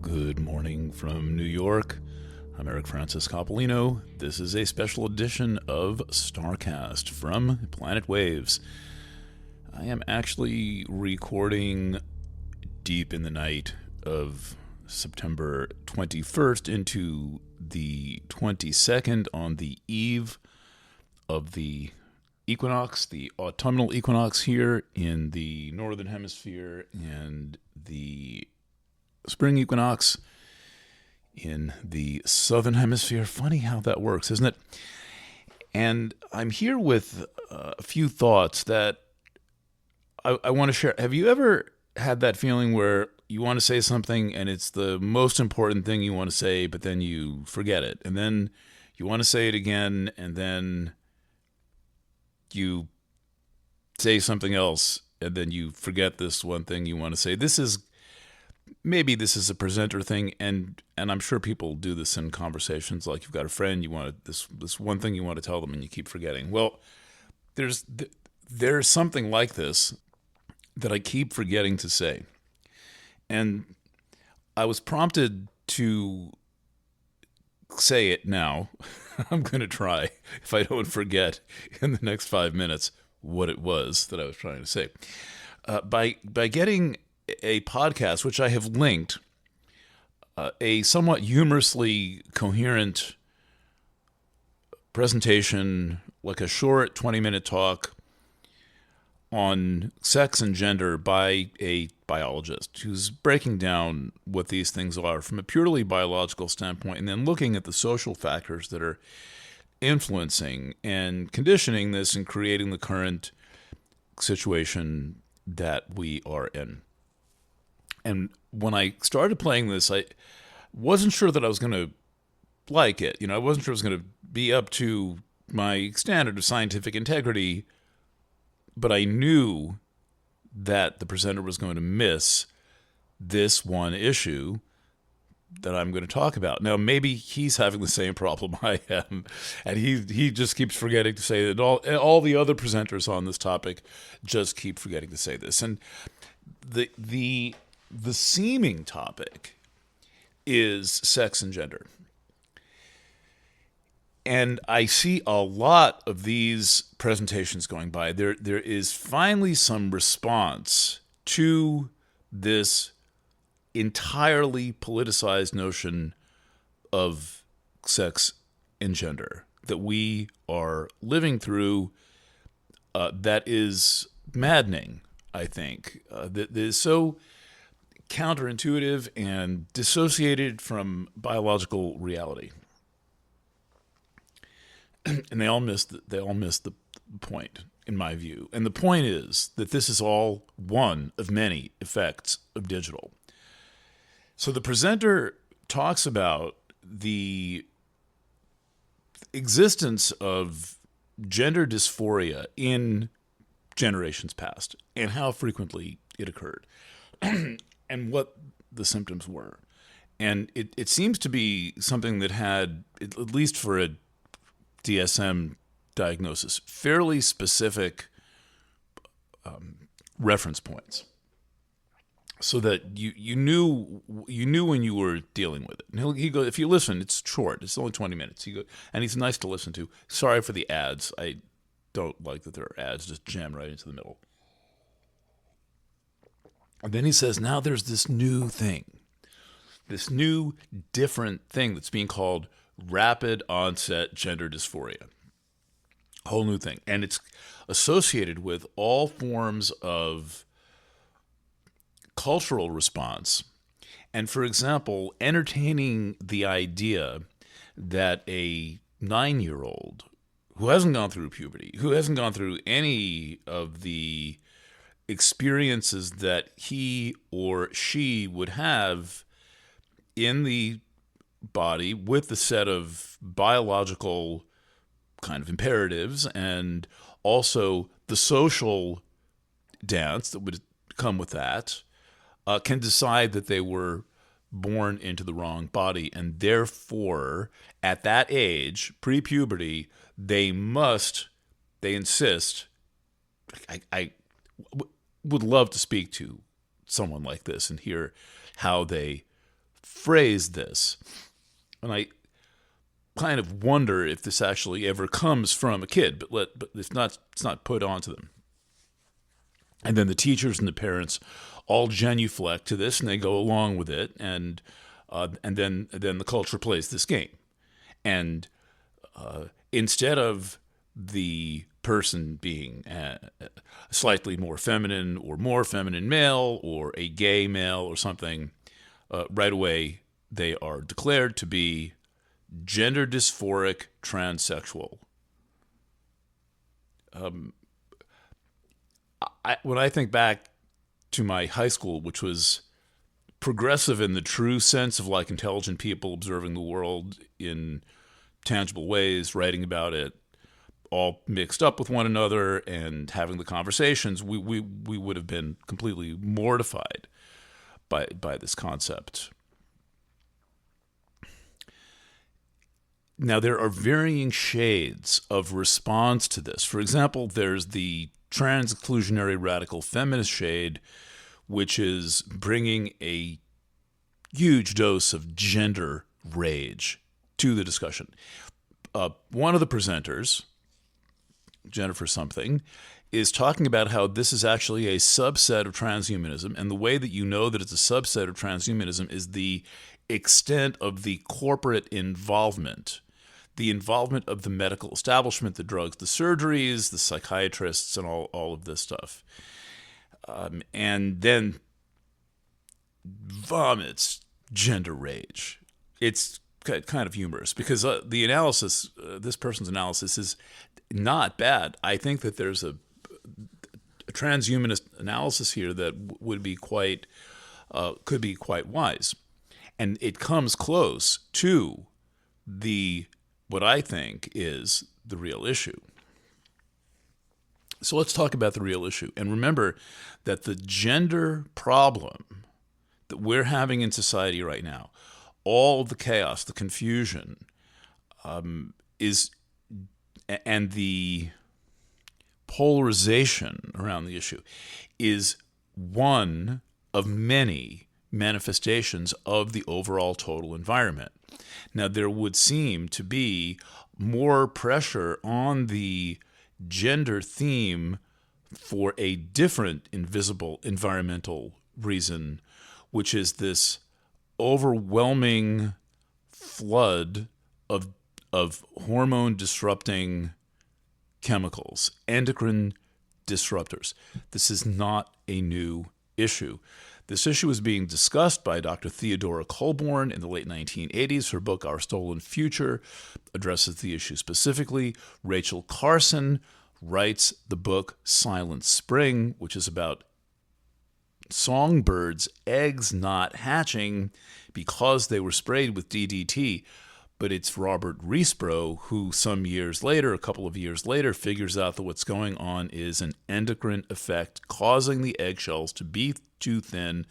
Good morning from New York. I'm Eric Francis Coppolino. This is a special edition of StarCast from Planet Waves. I am actually recording deep in the night of September 21st into the 22nd on the eve of the equinox, the autumnal equinox here in the northern hemisphere, and the spring equinox in the southern hemisphere. Funny how that works, isn't it? And I'm here with a few thoughts that I want to share. Have you ever had that feeling where you want to say something and it's the most important thing you want to say, but then you forget it, and then you want to say it again, and then you say something else, and then you forget this one thing you want to say? Maybe this is a presenter thing, and I'm sure people do this in conversations. Like, you've got a friend, you want this one thing you want to tell them, and you keep forgetting. Well, there's something like this that I keep forgetting to say, and I was prompted to say it now. I'm going to try, if I don't forget in the next 5 minutes what it was that I was trying to say. By getting a podcast, which I have linked, a somewhat humorously coherent presentation, like a short 20-minute talk on sex and gender by a biologist who's breaking down what these things are from a purely biological standpoint, and then looking at the social factors that are influencing and conditioning this and creating the current situation that we are in. And when I started playing this, I wasn't sure that I was going to like it. I wasn't sure it was going to be up to my standard of scientific integrity, but I knew that the presenter was going to miss this one issue that I'm going to talk about. Now, maybe he's having the same problem I am, and he just keeps forgetting to say that. All the other presenters on this topic just keep forgetting to say this. And the seeming topic is sex and gender. And I see a lot of these presentations going by. There is finally some response to this entirely politicized notion of sex and gender that we are living through, that is maddening, I think, that is so counterintuitive and dissociated from biological reality. And they all miss the point, in my view. And the point is that this is all one of many effects of digital. So the presenter talks about the existence of gender dysphoria in generations past and how frequently it occurred and what the symptoms were. And it seems to be something that had, at least for a DSM diagnosis, fairly specific reference points, so that you knew when you were dealing with it. And he goes, if you listen, it's short. It's only 20 minutes. And he's nice to listen to. Sorry for the ads. I don't like that there are ads just jammed right into the middle. And then he says, now there's this new thing, this new different thing that's being called rapid onset gender dysphoria. A whole new thing. And it's associated with all forms of cultural response. And, for example, entertaining the idea that a 9-year-old who hasn't gone through puberty, who hasn't gone through any of the experiences that he or she would have in the body with the set of biological kind of imperatives and also the social dance that would come with that, can decide that they were born into the wrong body, and therefore at that age, pre-puberty, they insist. I would love to speak to someone like this and hear how they phrase this, and I kind of wonder if this actually ever comes from a kid, but if not, it's not put onto them. And then the teachers and the parents all genuflect to this, and they go along with it, and then the culture plays this game, and instead of the person being slightly more feminine or more feminine male or a gay male or something, right away they are declared to be gender dysphoric transsexual. When I think back to my high school, which was progressive in the true sense of like intelligent people observing the world in tangible ways, writing about it, all mixed up with one another and having the conversations, we would have been completely mortified by this concept. Now, there are varying shades of response to this. For example, there's the trans-exclusionary radical feminist shade, which is bringing a huge dose of gender rage to the discussion. One of the presenters, Jennifer something, is talking about how this is actually a subset of transhumanism, and the way that you know that it's a subset of transhumanism is the extent of the corporate involvement, the involvement of the medical establishment, the drugs, the surgeries, the psychiatrists, and all of this stuff. And then vomits gender rage. It's kind of humorous because the analysis, this person's analysis, is not bad. I think that there's a transhumanist analysis here that would be quite, could be quite wise, and it comes close to what I think is the real issue. So let's talk about the real issue, and remember that the gender problem that we're having in society right now, all the chaos, the confusion, and the polarization around the issue is one of many manifestations of the overall total environment. Now, there would seem to be more pressure on the gender theme for a different invisible environmental reason, which is this overwhelming flood of hormone disrupting chemicals, endocrine disruptors. This is not a new issue. This issue is being discussed by Dr. Theodora Colborn in the late 1980s. Her book, Our Stolen Future, addresses the issue specifically. Rachel Carson writes the book Silent Spring, which is about songbirds' eggs not hatching because they were sprayed with DDT. But it's Robert Riesbrough who a couple of years later, figures out that what's going on is an endocrine effect causing the eggshells to be too thin,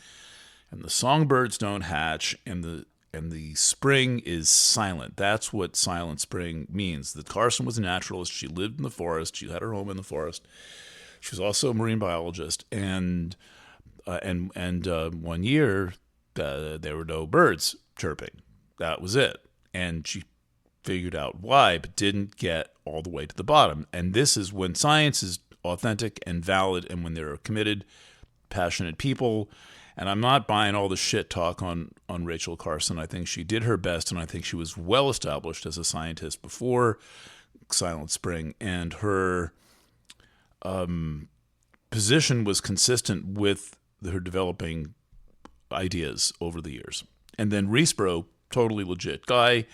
and the songbirds don't hatch, and the spring is silent. That's what Silent Spring means. That Carson was a naturalist. She lived in the forest. She had her home in the forest. She was also a marine biologist, and 1 year there were no birds chirping. That was it. And she figured out why, but didn't get all the way to the bottom. And this is when science is authentic and valid, and when there are committed, passionate people. And I'm not buying all the shit talk on Rachel Carson. I think she did her best, and I think she was well established as a scientist before Silent Spring, and her position was consistent with her developing ideas over the years. And then Riesbrough, totally legit guy,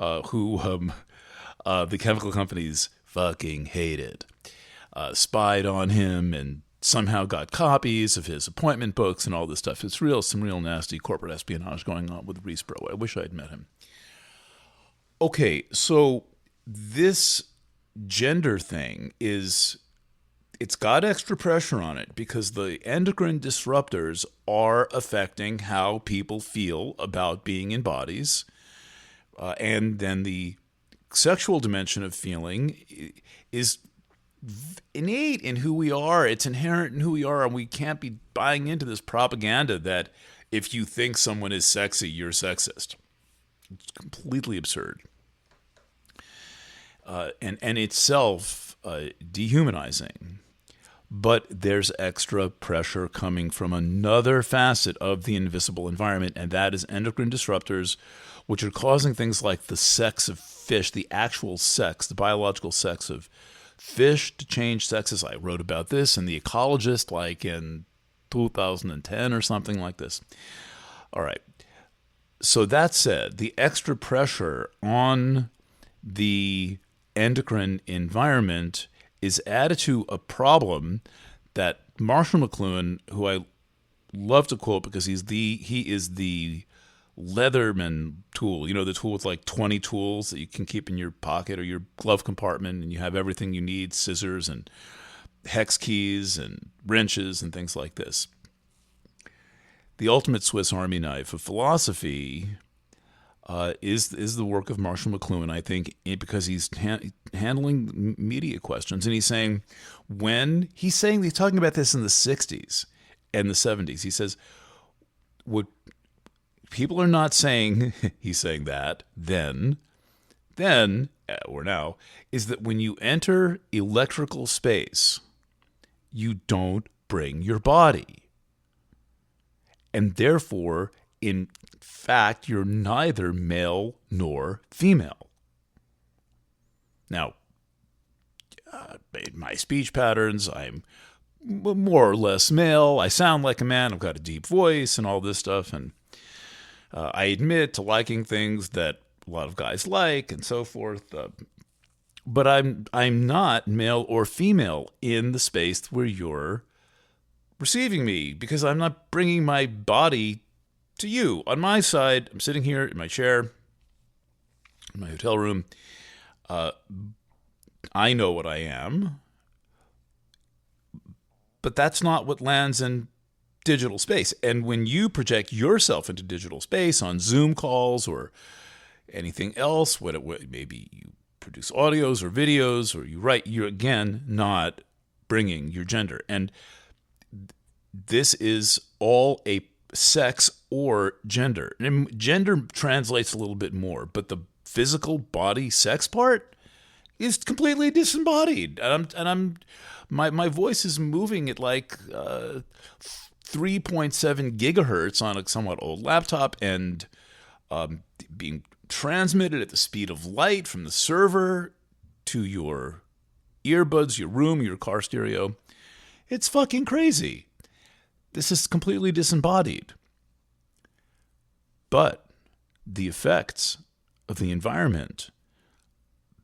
who the chemical companies fucking hated, spied on him and somehow got copies of his appointment books and all this stuff. It's some real nasty corporate espionage going on with Riesbrough. I wish I'd met him. Okay, so this gender thing it's got extra pressure on it because the endocrine disruptors are affecting how people feel about being in bodies. And then the sexual dimension of feeling is innate in who we are. It's inherent in who we are, and we can't be buying into this propaganda that if you think someone is sexy, you're sexist. It's completely absurd. And itself dehumanizing. But there's extra pressure coming from another facet of the invisible environment, and that is endocrine disruptors, which are causing things like the sex of fish, the actual sex, the biological sex of fish to change sexes. I wrote about this in The Ecologist like in 2010 or something like this. All right. So that said, the extra pressure on the endocrine environment is added to a problem that Marshall McLuhan, who I love to quote because he is the Leatherman tool, the tool with like 20 tools that you can keep in your pocket or your glove compartment, and you have everything you need, scissors and hex keys and wrenches and things like this. The ultimate Swiss Army knife of philosophy is the work of Marshall McLuhan, I think, because he's handling media questions. And he's talking about this in the 60s and the 70s. He says, what people are not saying, he's saying that, then, or now, is that when you enter electrical space, you don't bring your body. And therefore, in fact, you're neither male nor female. Now, my speech patterns, I'm more or less male. I sound like a man. I've got a deep voice and all this stuff. And I admit to liking things that a lot of guys like and so forth. But I'm not male or female in the space where you're receiving me, because I'm not bringing my body to you. On my side, I'm sitting here in my chair in my hotel room. I know what I am, but that's not what lands in digital space. And when you project yourself into digital space on Zoom calls or anything else, maybe you produce audios or videos or you write, you're again not bringing your gender. And this is all a sex or gender. And gender translates a little bit more, but the physical body sex part is completely disembodied. And my voice is moving at like 3.7 gigahertz on a somewhat old laptop and being transmitted at the speed of light from the server to your earbuds, your room, your car stereo. It's fucking crazy. This is completely disembodied. But the effects of the environment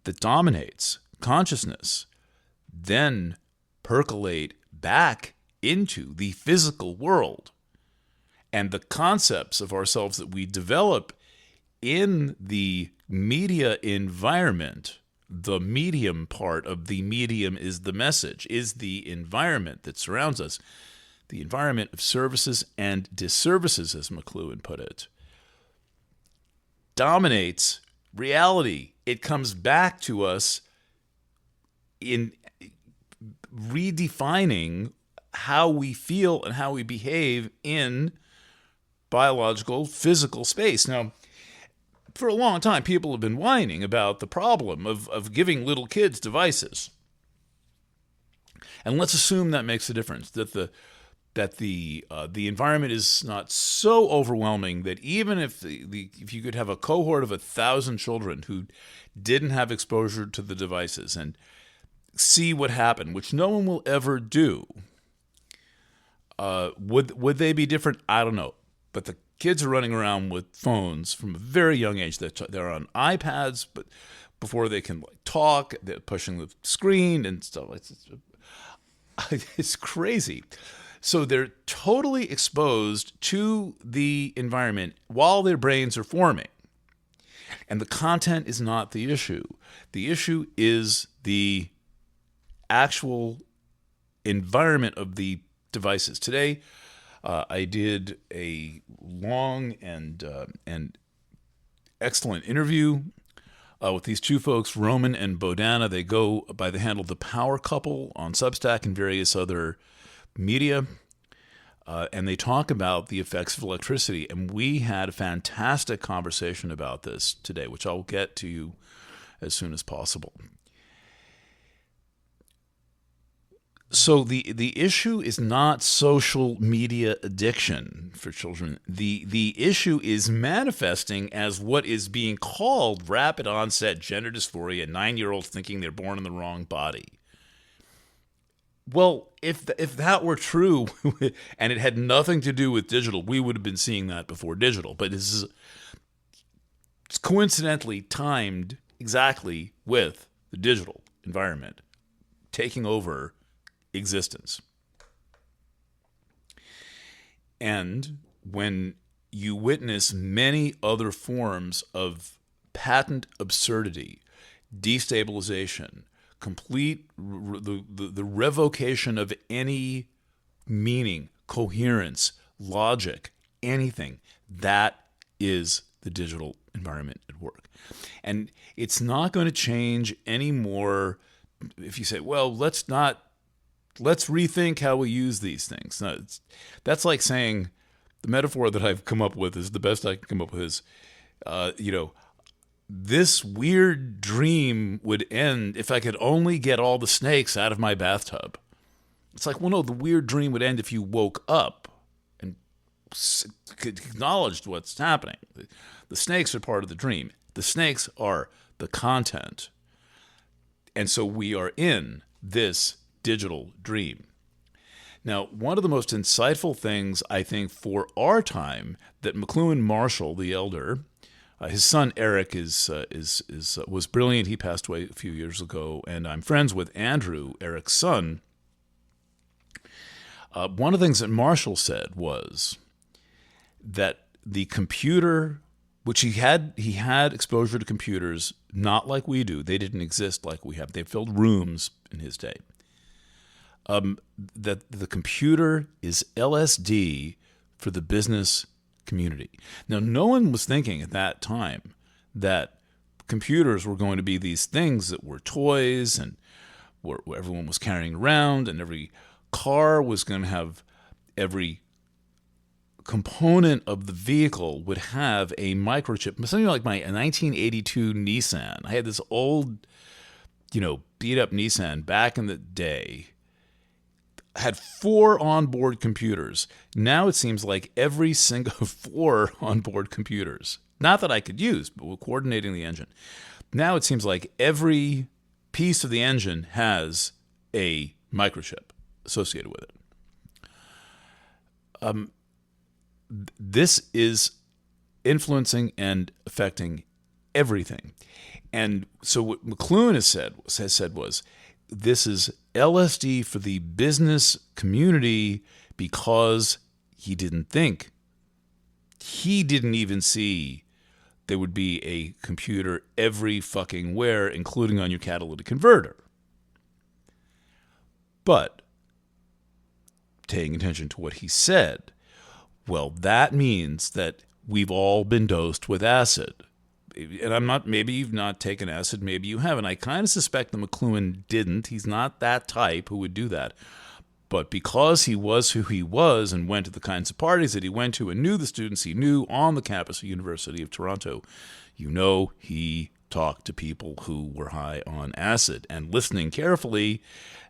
that dominates consciousness then percolate back into the physical world. And the concepts of ourselves that we develop in the media environment, the medium part of the medium is the message, is the environment that surrounds us. The environment of services and disservices, as McLuhan put it, dominates reality. It comes back to us in redefining how we feel and how we behave in biological, physical space. Now, for a long time, people have been whining about the problem of giving little kids devices. And let's assume that makes a difference, that the environment is not so overwhelming that even if if you could have a cohort of 1,000 children who didn't have exposure to the devices and see what happened, which no one will ever do, would they be different? I don't know. But the kids are running around with phones from a very young age. They're on iPads, but before they can talk, they're pushing the screen and stuff. It's crazy. So they're totally exposed to the environment while their brains are forming. And the content is not the issue. The issue is the actual environment of the devices. Today, I did a long and excellent interview with these two folks, Roman and Bodana. They go by the handle The Power Couple on Substack and various other media. and they talk about the effects of electricity. And we had a fantastic conversation about this today, which I'll get to you as soon as possible. So the issue is not social media addiction for children. The issue is manifesting as what is being called rapid onset gender dysphoria, 9-year-olds thinking they're born in the wrong body. Well, if that were true and it had nothing to do with digital, we would have been seeing that before digital. But it's coincidentally timed exactly with the digital environment taking over existence. And when you witness many other forms of patent absurdity, destabilization, complete the revocation of any meaning, coherence, logic, anything, that is the digital environment at work. And it's not going to change anymore if you say, well, let's rethink how we use these things. No, that's like saying, the metaphor that I've come up with is the best I can come up with is, this weird dream would end if I could only get all the snakes out of my bathtub. It's like, well, no, the weird dream would end if you woke up and acknowledged what's happening. The snakes are part of the dream. The snakes are the content. And so we are in this digital dream. Now, one of the most insightful things, I think, for our time that McLuhan Marshall, the elder, his son Eric was brilliant. He passed away a few years ago, and I'm friends with Andrew, Eric's son. One of the things that Marshall said was that the computer, which he had exposure to computers not like we do. They didn't exist like we have. They filled rooms in his day. That the computer is LSD for the business community. Now, no one was thinking at that time that computers were going to be these things that were toys and where everyone was carrying around, and every car was going to have, every component of the vehicle would have a microchip. Something like my 1982 Nissan. I had this old, beat up Nissan back in the day. Had 4 onboard computers. Now it seems like every single 4 onboard computers, not that I could use, but we're coordinating the engine. Now it seems like every piece of the engine has a microchip associated with it. This is influencing and affecting everything. And so what McLuhan has said was, this is LSD for the business community, because he didn't think. He didn't even see there would be a computer every fucking where, including on your catalytic converter. But paying attention to what he said, well, that means that we've all been dosed with acid. And maybe you've not taken acid, maybe you haven't. I kind of suspect that McLuhan didn't. He's not that type who would do that. But because he was who he was and went to the kinds of parties that he went to and knew the students he knew on the campus of the University of Toronto, he talked to people who were high on acid. And listening carefully,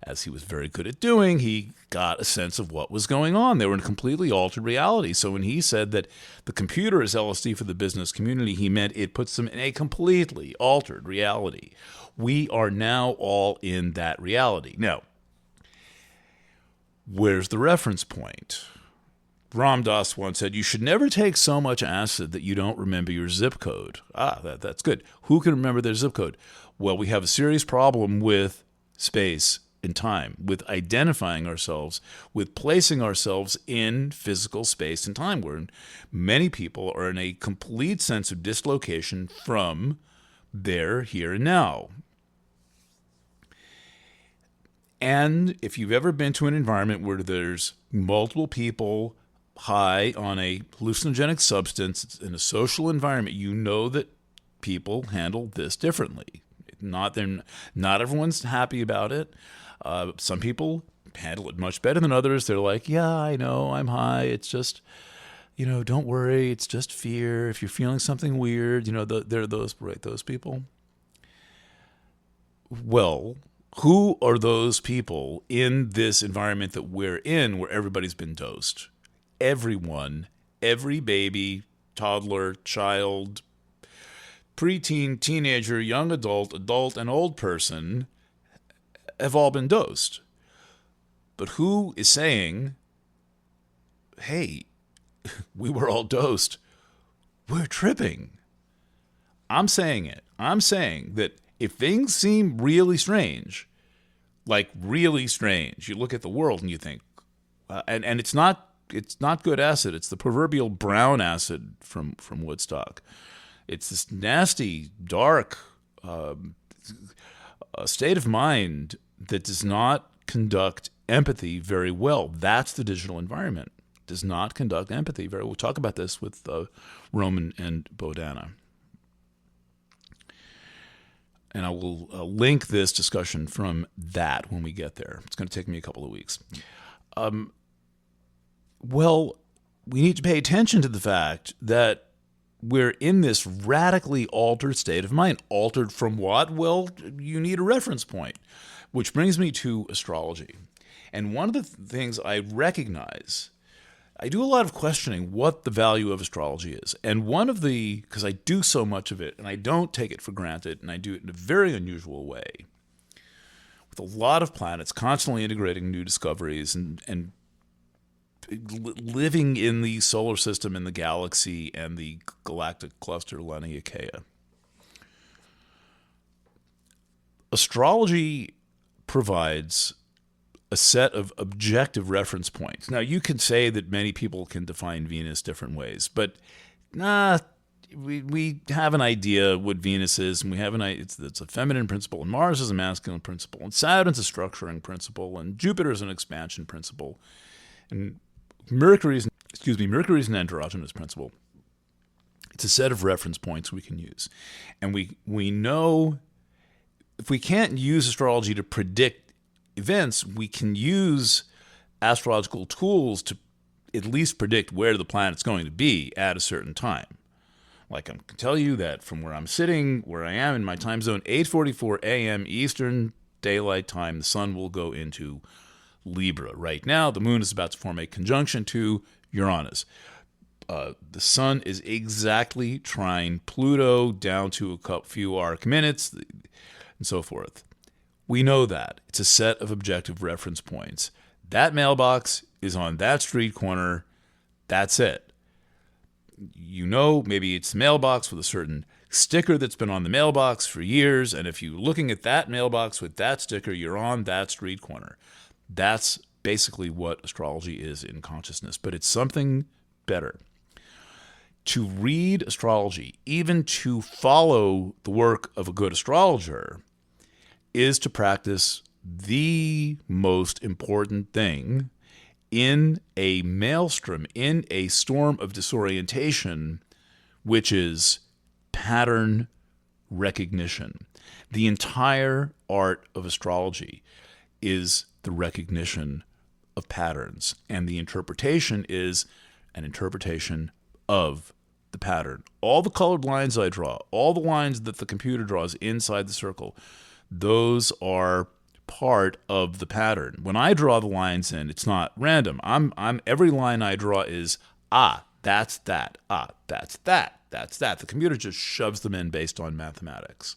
as he was very good at doing, he got a sense of what was going on. They were in a completely altered reality. So when he said that the computer is LSD for the business community, he meant it puts them in a completely altered reality. We are now all in that reality. Now, where's the reference point? Ram Dass once said, you should never take so much acid that you don't remember your zip code. That's good. Who can remember their zip code? Well, we have a serious problem with space and time, with identifying ourselves, with placing ourselves in physical space and time, where many people are in a complete sense of dislocation from their here and now. And if you've ever been to an environment where there's multiple people high on a hallucinogenic substance in a social environment, you know that people handle this differently. not everyone's happy about it. Some people handle it much better than others. They're like, yeah, I know, I'm high. It's just, don't worry. It's just fear. If you're feeling something weird, there are those people. Well, who are those people in this environment that we're in where everybody's been dosed? Everyone, every baby, toddler, child, preteen, teenager, young adult, and old person have all been dosed. But who is saying, hey, we were all dosed, we're tripping? I'm saying it. I'm saying that if things seem really strange, like really strange, you look at the world and you think, and it's not good acid. It's the proverbial brown acid from Woodstock. It's this nasty, dark state of mind that does not conduct empathy very well. That's the digital environment. Does not conduct empathy very well. We'll talk about this with Roman and Bodana. And I will link this discussion from that when we get there. It's going to take me a couple of weeks. Well, we need to pay attention to the fact that we're in this radically altered state of mind. Altered from what? Well, you need a reference point, which brings me to astrology. And one of the things I recognize, I do a lot of questioning what the value of astrology is. And because I do so much of it, and I don't take it for granted, and I do it in a very unusual way, with a lot of planets constantly integrating new discoveries and living in the solar system, in the galaxy, and the galactic cluster Laniakea. Astrology provides a set of objective reference points. Now, you can say that many people can define Venus different ways, but we have an idea what Venus is, and we have it's a feminine principle, and Mars is a masculine principle, and Saturn's a structuring principle, and Jupiter is an expansion principle, and Mercury's an androgynous principle. It's a set of reference points we can use. And we know if we can't use astrology to predict events, we can use astrological tools to at least predict where the planet's going to be at a certain time. Like I can tell you that from where I'm sitting, where I am in my time zone, 8:44 a.m. Eastern Daylight Time, the sun will go into Libra. Right now, the moon is about to form a conjunction to Uranus. The sun is exactly trine Pluto down to a few arc minutes and so forth. We know that. It's a set of objective reference points. That mailbox is on that street corner. That's it. Maybe it's the mailbox with a certain sticker that's been on the mailbox for years, and if you're looking at that mailbox with that sticker, you're on that street corner. That's basically what astrology is in consciousness, but it's something better. To read astrology, even to follow the work of a good astrologer, is to practice the most important thing in a maelstrom, in a storm of disorientation, which is pattern recognition. The entire art of astrology is the recognition of patterns, and the interpretation is an interpretation of the pattern. All the colored lines I draw, all the lines that the computer draws inside the circle, those are part of the pattern. When I draw the lines in, it's not random. Every line I draw is that's that. That's that. That's that. The computer just shoves them in based on mathematics.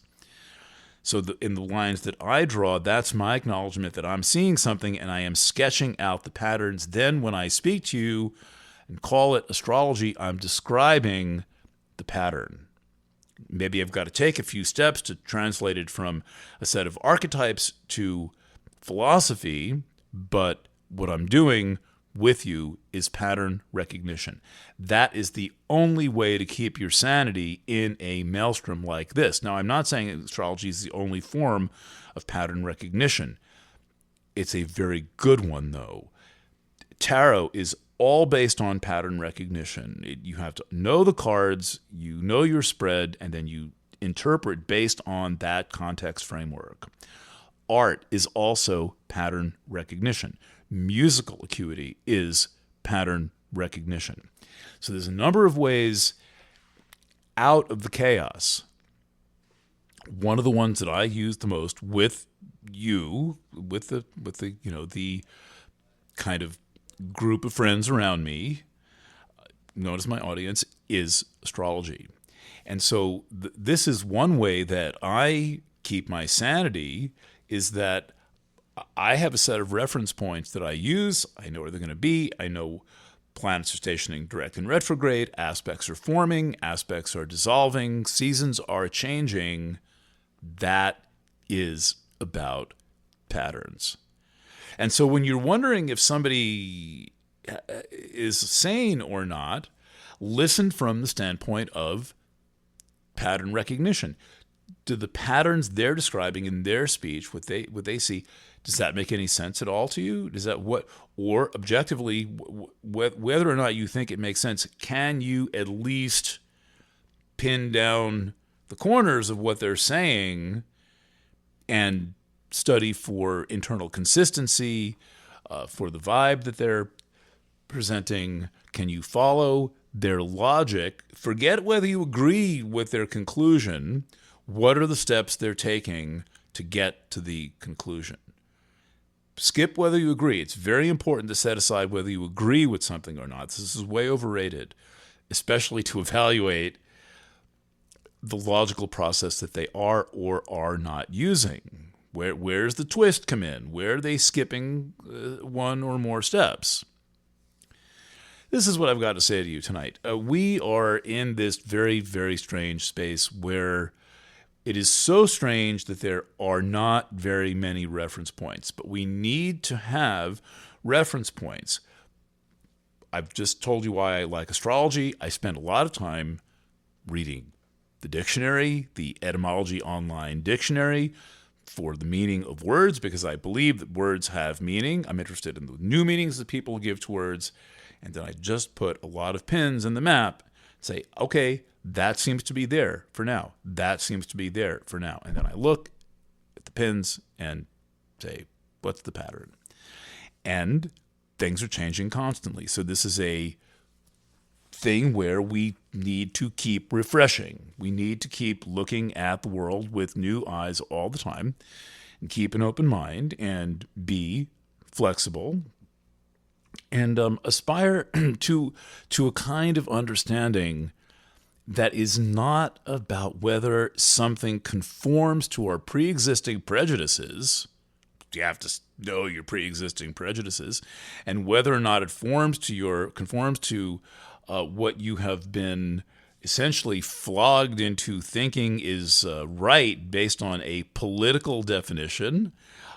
So in the lines that I draw, that's my acknowledgement that I'm seeing something and I am sketching out the patterns. Then when I speak to you and call it astrology, I'm describing the pattern. Maybe I've got to take a few steps to translate it from a set of archetypes to philosophy, but what I'm doing with you is pattern recognition. That is the only way to keep your sanity in a maelstrom like this. Now, I'm not saying astrology is the only form of pattern recognition. It's a very good one, though. Tarot is all based on pattern recognition. You have to know the cards, you know your spread, and then you interpret based on that context framework. Art is also pattern recognition. Musical acuity is pattern recognition. So there's a number of ways out of the chaos. One of the ones that I use the most with you, with the the kind of group of friends around me, known as my audience, is astrology. And so this is one way that I keep my sanity, is that I have a set of reference points that I use. I know where they're going to be. I know planets are stationing direct and retrograde. Aspects are forming. Aspects are dissolving. Seasons are changing. That is about patterns. And so when you're wondering if somebody is sane or not, listen from the standpoint of pattern recognition. Do the patterns they're describing in their speech, what they see, does that make any sense at all to you? Does that or objectively, whether or not you think it makes sense, can you at least pin down the corners of what they're saying and study for internal consistency, for the vibe that they're presenting? Can you follow their logic? Forget whether you agree with their conclusion. What are the steps they're taking to get to the conclusion? Skip whether you agree. It's very important to set aside whether you agree with something or not. This is way overrated, especially to evaluate the logical process that they are or are not using. Where's the twist come in? Where are they skipping one or more steps? This is what I've got to say to you tonight. We are in this very, very strange space where it is so strange that there are not very many reference points, but we need to have reference points. I've just told you why I like astrology. I spend a lot of time reading the dictionary, the Etymology Online Dictionary, for the meaning of words, because I believe that words have meaning. I'm interested in the new meanings that people give to words. And then I just put a lot of pins in the map, say, okay, that seems to be there for now. That seems to be there for now. And then I look at the pins and say, what's the pattern? And things are changing constantly. So this is a thing where we need to keep refreshing. We need to keep looking at the world with new eyes all the time and keep an open mind and be flexible and aspire to a kind of understanding that is not about whether something conforms to our pre-existing prejudices. You have to know your pre-existing prejudices, and whether or not it conforms to what you have been essentially flogged into thinking is right based on a political definition.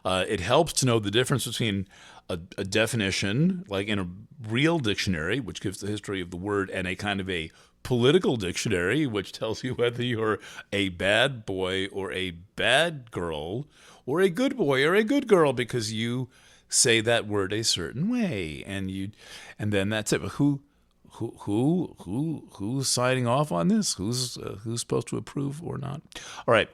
It helps to know the difference between a definition, like in a real dictionary, which gives the history of the word, and a kind of a political dictionary, which tells you whether you're a bad boy or a bad girl, or a good boy or a good girl, because you say that word a certain way, and then that's it. But who's signing off on this? Who's supposed to approve or not? All right,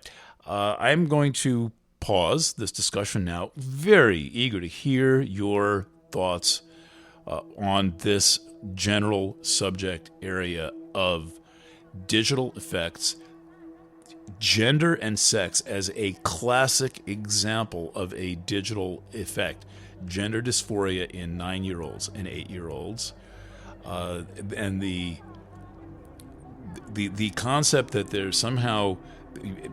I'm going to pause this discussion now. Very eager to hear your thoughts on this general subject area of digital effects, gender and sex as a classic example of a digital effect. Gender dysphoria in 9-year-olds and 8-year-olds, and the concept that they're somehow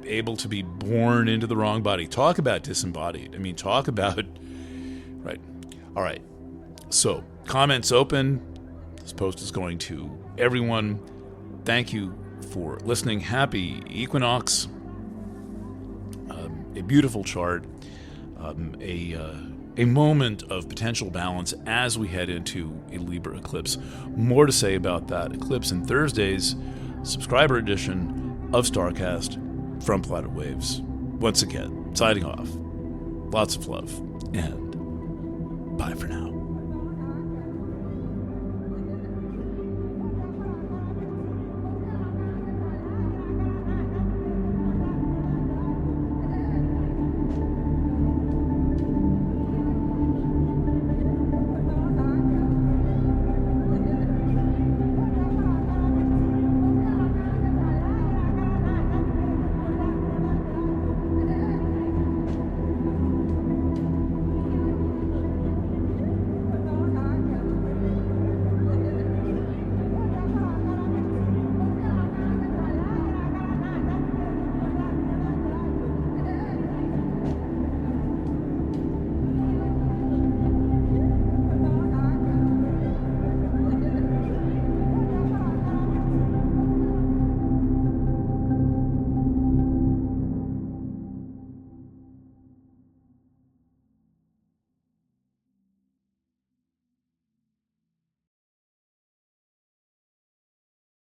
able to be born into the wrong body. Talk about disembodied. I mean, talk about... Right. All right. So, comments open. This post is going to everyone. Thank you for listening. Happy equinox. A beautiful chart. A moment of potential balance as we head into a Libra eclipse. More to say about that eclipse in Thursday's subscriber edition of StarCast from Planet Waves. Once again, signing off. Lots of love, and bye for now.